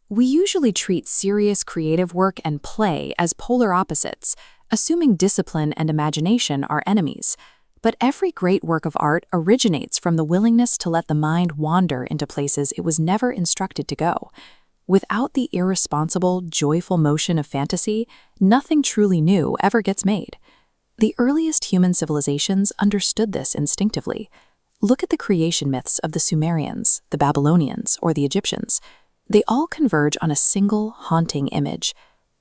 We usually treat serious creative work and play as polar opposites, assuming discipline and imagination are enemies. But every great work of art originates from the willingness to let the mind wander into places it was never instructed to go. Without the irresponsible, joyful motion of fantasy, nothing truly new ever gets made. The earliest human civilizations understood this instinctively. Look at the creation myths of the Sumerians, the Babylonians, or the Egyptians. They all converge on a single, haunting image.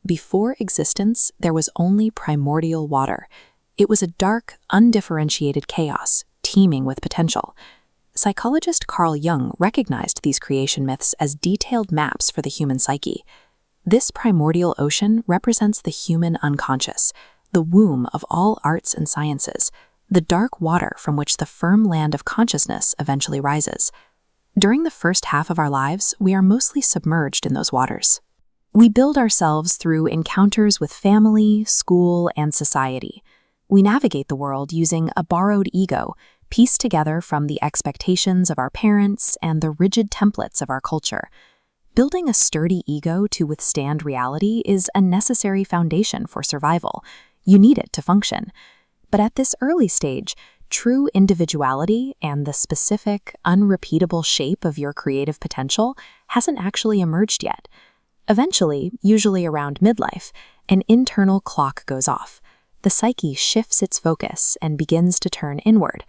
Before existence, there was only primordial water. It was a dark, undifferentiated chaos, teeming with potential. Psychologist Carl Jung recognized these creation myths as detailed maps for the human psyche. This primordial ocean represents the human unconscious, the womb of all arts and sciences, the dark water from which the firm land of consciousness eventually rises. During the first half of our lives, we are mostly submerged in those waters. We build ourselves through encounters with family, school, and society. We navigate the world using a borrowed ego, pieced together from the expectations of our parents and the rigid templates of our culture. Building a sturdy ego to withstand reality is a necessary foundation for survival. You need it to function. But at this early stage, true individuality and the specific, unrepeatable shape of your creative potential hasn't actually emerged yet. Eventually, usually around midlife, an internal clock goes off. The psyche shifts its focus and begins to turn inward.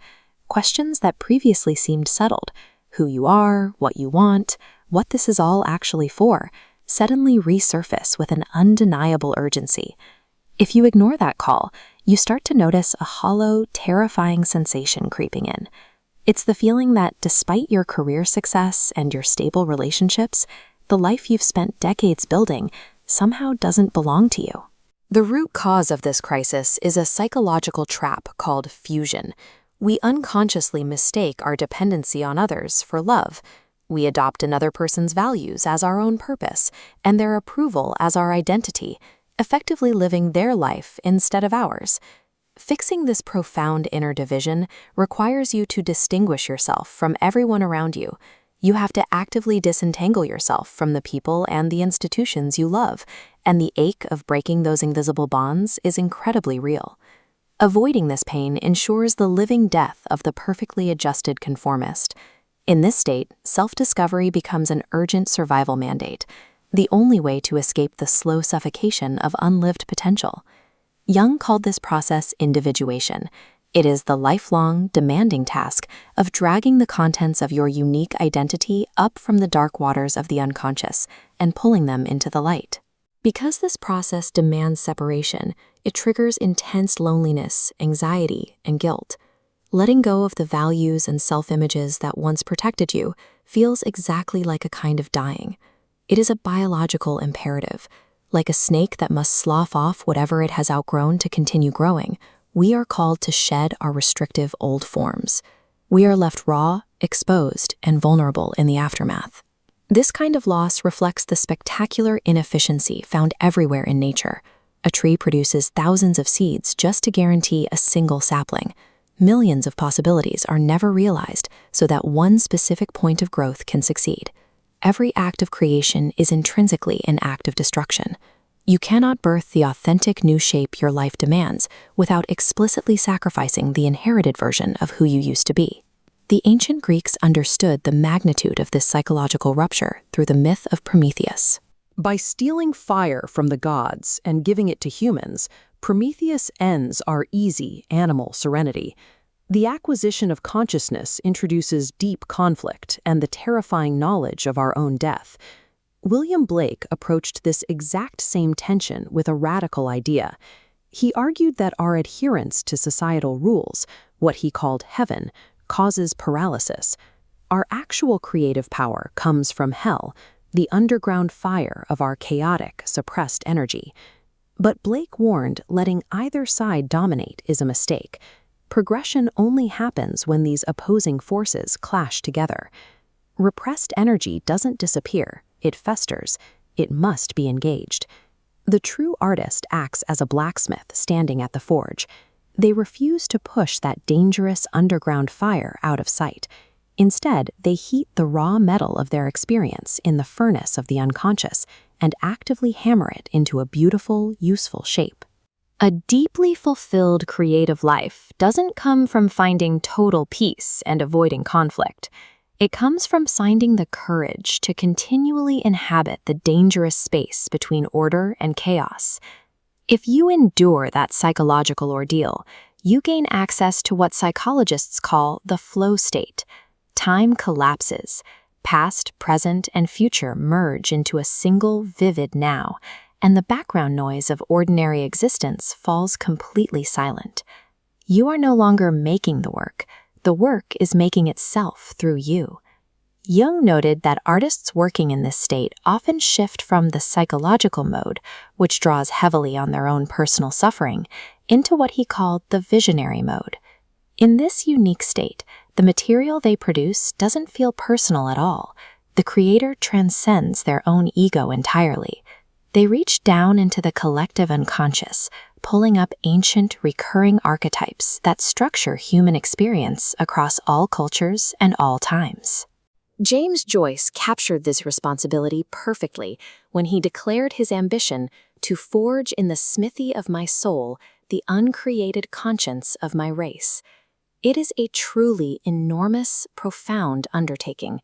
Questions that previously seemed settled, who you are, what you want, what this is all actually for, suddenly resurface with an undeniable urgency. If you ignore that call, you start to notice a hollow, terrifying sensation creeping in. It's the feeling that despite your career success and your stable relationships, the life you've spent decades building somehow doesn't belong to you. The root cause of this crisis is a psychological trap called fusion. We unconsciously mistake our dependency on others for love. We adopt another person's values as our own purpose and their approval as our identity, effectively living their life instead of ours. Fixing this profound inner division requires you to distinguish yourself from everyone around you. You have to actively disentangle yourself from the people and the institutions you love, and the ache of breaking those invisible bonds is incredibly real. Avoiding this pain ensures the living death of the perfectly adjusted conformist. In this state, self-discovery becomes an urgent survival mandate, the only way to escape the slow suffocation of unlived potential. Jung called this process individuation. It is the lifelong, demanding task of dragging the contents of your unique identity up from the dark waters of the unconscious and pulling them into the light. Because this process demands separation, it triggers intense loneliness, anxiety, and guilt. Letting go of the values and self-images that once protected you feels exactly like a kind of dying. It is a biological imperative. Like a snake that must slough off whatever it has outgrown to continue growing, we are called to shed our restrictive old forms. We are left raw, exposed, and vulnerable in the aftermath. This kind of loss reflects the spectacular inefficiency found everywhere in nature. A tree produces thousands of seeds just to guarantee a single sapling. Millions of possibilities are never realized so that one specific point of growth can succeed. Every act of creation is intrinsically an act of destruction. You cannot birth the authentic new shape your life demands without explicitly sacrificing the inherited version of who you used to be. The ancient Greeks understood the magnitude of this psychological rupture through the myth of Prometheus. By stealing fire from the gods and giving it to humans, Prometheus ends our easy animal serenity. The acquisition of consciousness introduces deep conflict and the terrifying knowledge of our own death. William Blake approached this exact same tension with a radical idea. He argued that our adherence to societal rules, what he called heaven, causes paralysis. Our actual creative power comes from hell, the underground fire of our chaotic, suppressed energy. But Blake warned letting either side dominate is a mistake. Progression only happens when these opposing forces clash together. Repressed energy doesn't disappear, it festers. It must be engaged. The true artist acts as a blacksmith standing at the forge. They refuse to push that dangerous underground fire out of sight. Instead, they heat the raw metal of their experience in the furnace of the unconscious and actively hammer it into a beautiful, useful shape. A deeply fulfilled creative life doesn't come from finding total peace and avoiding conflict. It comes from finding the courage to continually inhabit the dangerous space between order and chaos. If you endure that psychological ordeal, you gain access to what psychologists call the flow state. Time collapses. Past, present, and future merge into a single vivid now, and the background noise of ordinary existence falls completely silent. You are no longer making the work is making itself through you. Jung noted that artists working in this state often shift from the psychological mode, which draws heavily on their own personal suffering, into what he called the visionary mode. In this unique state, the material they produce doesn't feel personal at all. The creator transcends their own ego entirely. They reach down into the collective unconscious, pulling up ancient, recurring archetypes that structure human experience across all cultures and all times. James Joyce captured this responsibility perfectly when he declared his ambition to forge in the smithy of my soul the uncreated conscience of my race. It is a truly enormous, profound undertaking.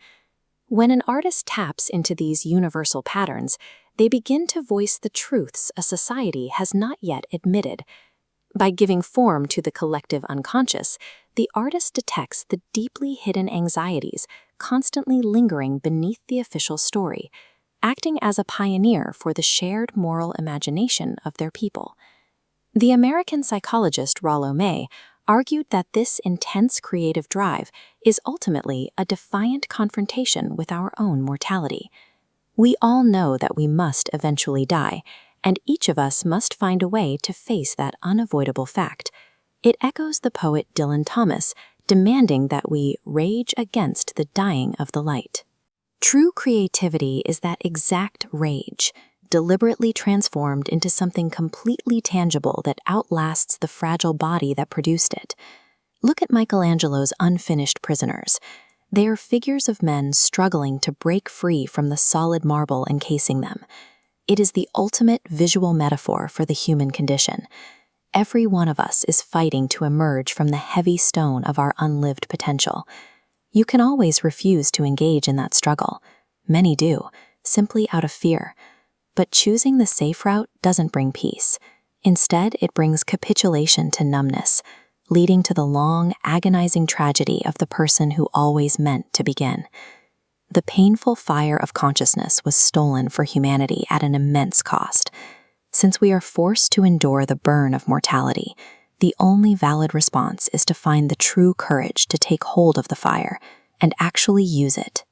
When an artist taps into these universal patterns, they begin to voice the truths a society has not yet admitted. By giving form to the collective unconscious, the artist detects the deeply hidden anxieties constantly lingering beneath the official story, acting as a pioneer for the shared moral imagination of their people. The American psychologist Rollo May argued that this intense creative drive is ultimately a defiant confrontation with our own mortality. We all know that we must eventually die, and each of us must find a way to face that unavoidable fact. It echoes the poet Dylan Thomas, demanding that we rage against the dying of the light. True creativity is that exact rage, deliberately transformed into something completely tangible that outlasts the fragile body that produced it. Look at Michelangelo's unfinished prisoners. They are figures of men struggling to break free from the solid marble encasing them. It is the ultimate visual metaphor for the human condition. Every one of us is fighting to emerge from the heavy stone of our unlived potential. You can always refuse to engage in that struggle. Many do, simply out of fear. But choosing the safe route doesn't bring peace. Instead, it brings capitulation to numbness, leading to the long, agonizing tragedy of the person who always meant to begin. The painful fire of consciousness was stolen for humanity at an immense cost. Since we are forced to endure the burn of mortality, the only valid response is to find the true courage to take hold of the fire and actually use it